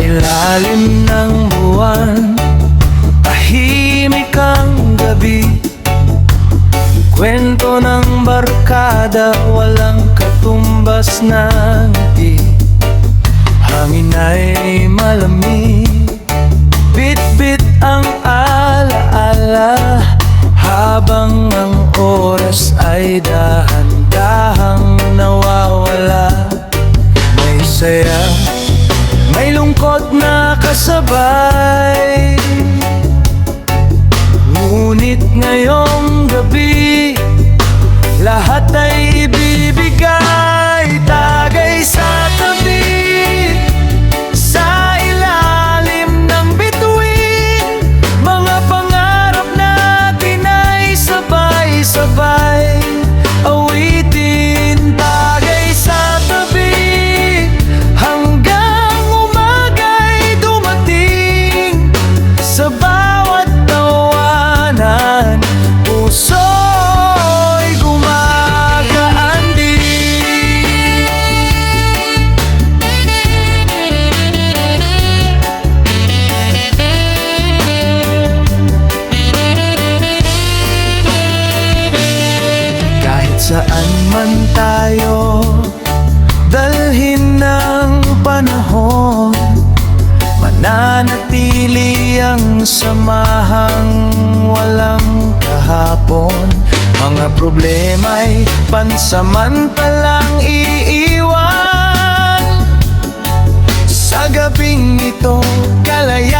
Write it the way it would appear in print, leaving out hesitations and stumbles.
Ilalim ng buwan, tahimik ang gabi. Kwento ng barkada, walang katumbas na ngiti. Hangin ay malamig, bit-bit ang alaala, habang ang oras ay dahan-dahang nawawala. May saya, may lungkot na kasabay, ngunit ngayong gabi lahat ay ibibigay. Tagay sa tabi, sa ilalim ng bituin, mga pangarap natin ay sabay-sabay awitin. Tagay sa tabi hanggang umaga'y dumating. Sa bawat tawanan, puso'y gumagaan din. Kahit saan man tayo dalhin ng panahon, mananatili ang samahang walang kahapon. Mga problema'y pansamantalang iiwan. Sa gabing ito, kalayaan